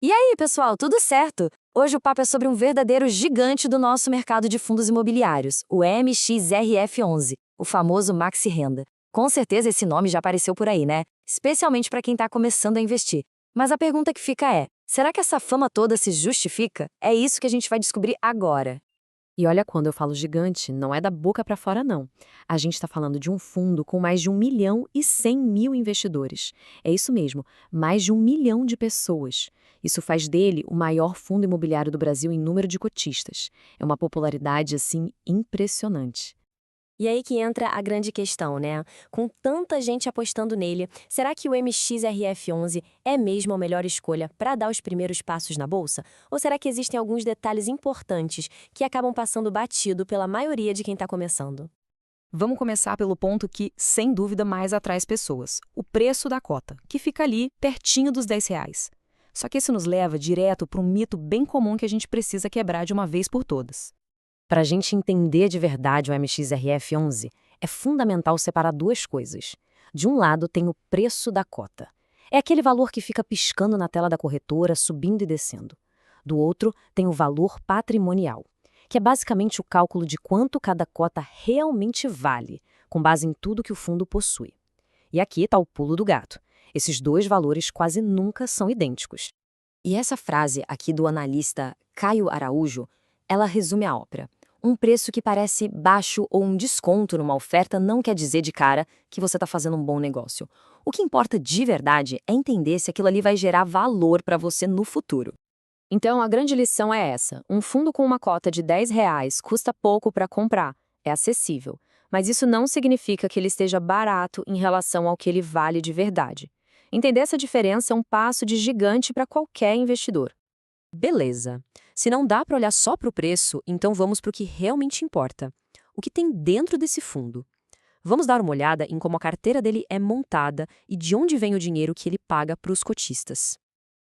E aí, pessoal, tudo certo? Hoje o papo é sobre um verdadeiro gigante do nosso mercado de fundos imobiliários, o MXRF11, o famoso Maxi Renda. Com certeza esse nome já apareceu por aí, né? Especialmente para quem está começando a investir. Mas a pergunta que fica é: será que essa fama toda se justifica? É isso que a gente vai descobrir agora. E olha, quando eu falo gigante, não é da boca para fora, não. A gente está falando de um fundo com mais de 1.100.000 investidores. É isso mesmo, mais de 1 milhão de pessoas. Isso faz dele o maior fundo imobiliário do Brasil em número de cotistas. É uma popularidade, assim, impressionante. E aí que entra a grande questão, né? Com tanta gente apostando nele, será que o MXRF11 é mesmo a melhor escolha para dar os primeiros passos na bolsa? Ou será que existem alguns detalhes importantes que acabam passando batido pela maioria de quem está começando? Vamos começar pelo ponto que, sem dúvida, mais atrai as pessoas: o preço da cota, que fica ali pertinho dos R$ 10. Só que isso nos leva direto para um mito bem comum que a gente precisa quebrar de uma vez por todas. Para a gente entender de verdade o MXRF11, é fundamental separar duas coisas. De um lado tem o preço da cota. É aquele valor que fica piscando na tela da corretora, subindo e descendo. Do outro tem o valor patrimonial, que é basicamente o cálculo de quanto cada cota realmente vale, com base em tudo que o fundo possui. E aqui está o pulo do gato. Esses dois valores quase nunca são idênticos. E essa frase aqui do analista Caio Araújo, ela resume a ópera. Um preço que parece baixo ou um desconto numa oferta não quer dizer de cara que você está fazendo um bom negócio. O que importa de verdade é entender se aquilo ali vai gerar valor para você no futuro. Então, a grande lição é essa: um fundo com uma cota de R$ 10 custa pouco para comprar, é acessível. Mas isso não significa que ele esteja barato em relação ao que ele vale de verdade. Entender essa diferença é um passo de gigante para qualquer investidor. Beleza. Se não dá para olhar só para o preço, então vamos para o que realmente importa. O que tem dentro desse fundo? Vamos dar uma olhada em como a carteira dele é montada e de onde vem o dinheiro que ele paga para os cotistas.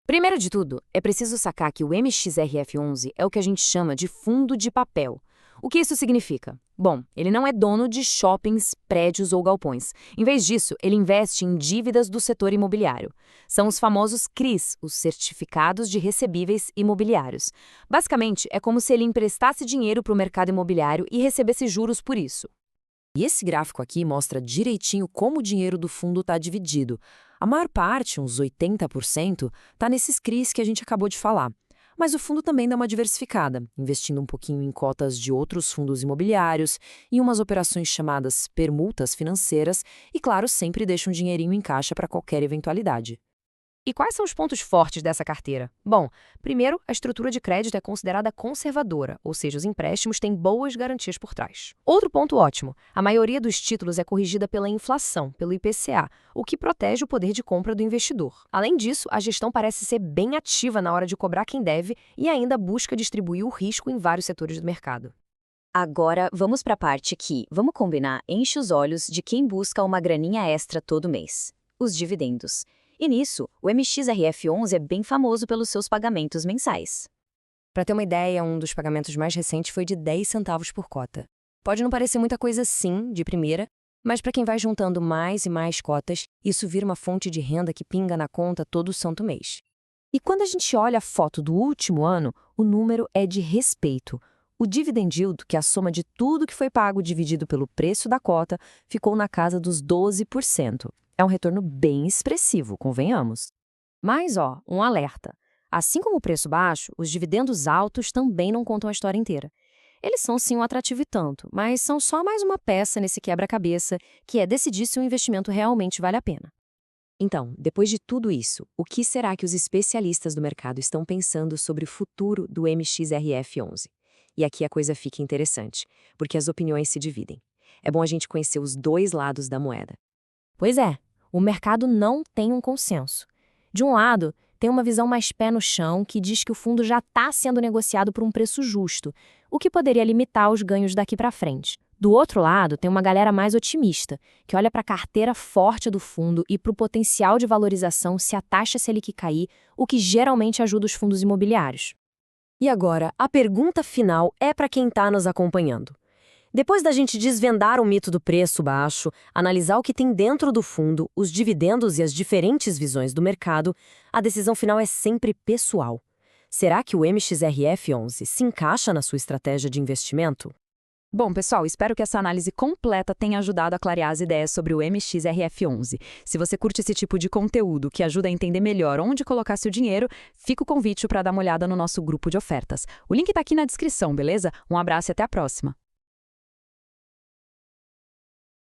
Primeiro de tudo, é preciso sacar que o MXRF11 é o que a gente chama de fundo de papel. O que isso significa? Bom, ele não é dono de shoppings, prédios ou galpões. Em vez disso, ele investe em dívidas do setor imobiliário. São os famosos CRIs, os Certificados de Recebíveis Imobiliários. Basicamente, é como se ele emprestasse dinheiro para o mercado imobiliário e recebesse juros por isso. E esse gráfico aqui mostra direitinho como o dinheiro do fundo está dividido. A maior parte, uns 80%, está nesses CRIs que a gente acabou de falar. Mas o fundo também dá uma diversificada, investindo um pouquinho em cotas de outros fundos imobiliários, em umas operações chamadas permutas financeiras e, claro, sempre deixa um dinheirinho em caixa para qualquer eventualidade. E quais são os pontos fortes dessa carteira? Bom, primeiro, a estrutura de crédito é considerada conservadora, ou seja, os empréstimos têm boas garantias por trás. Outro ponto ótimo: a maioria dos títulos é corrigida pela inflação, pelo IPCA, o que protege o poder de compra do investidor. Além disso, a gestão parece ser bem ativa na hora de cobrar quem deve e ainda busca distribuir o risco em vários setores do mercado. Agora, vamos para a parte que, vamos combinar, enche os olhos de quem busca uma graninha extra todo mês: os dividendos. E nisso, o MXRF11 é bem famoso pelos seus pagamentos mensais. Para ter uma ideia, um dos pagamentos mais recentes foi de 10 centavos por cota. Pode não parecer muita coisa assim, de primeira, mas para quem vai juntando mais e mais cotas, isso vira uma fonte de renda que pinga na conta todo santo mês. E quando a gente olha a foto do último ano, o número é de respeito. O dividend yield, que é a soma de tudo que foi pago dividido pelo preço da cota, ficou na casa dos 12%. É um retorno bem expressivo, convenhamos. Mas, um alerta. Assim como o preço baixo, os dividendos altos também não contam a história inteira. Eles são sim um atrativo e tanto, mas são só mais uma peça nesse quebra-cabeça, que é decidir se o investimento realmente vale a pena. Então, depois de tudo isso, o que será que os especialistas do mercado estão pensando sobre o futuro do MXRF11? E aqui a coisa fica interessante, porque as opiniões se dividem. É bom a gente conhecer os dois lados da moeda. Pois é, o mercado não tem um consenso. De um lado, tem uma visão mais pé no chão que diz que o fundo já está sendo negociado por um preço justo, o que poderia limitar os ganhos daqui para frente. Do outro lado, tem uma galera mais otimista, que olha para a carteira forte do fundo e para o potencial de valorização se a taxa Selic cair, o que geralmente ajuda os fundos imobiliários. E agora, a pergunta final é para quem está nos acompanhando. Depois da gente desvendar o mito do preço baixo, analisar o que tem dentro do fundo, os dividendos e as diferentes visões do mercado, a decisão final é sempre pessoal. Será que o MXRF11 se encaixa na sua estratégia de investimento? Bom, pessoal, espero que essa análise completa tenha ajudado a clarear as ideias sobre o MXRF11. Se você curte esse tipo de conteúdo que ajuda a entender melhor onde colocar seu dinheiro, fica o convite para dar uma olhada no nosso grupo de ofertas. O link está aqui na descrição, beleza? Um abraço e até a próxima!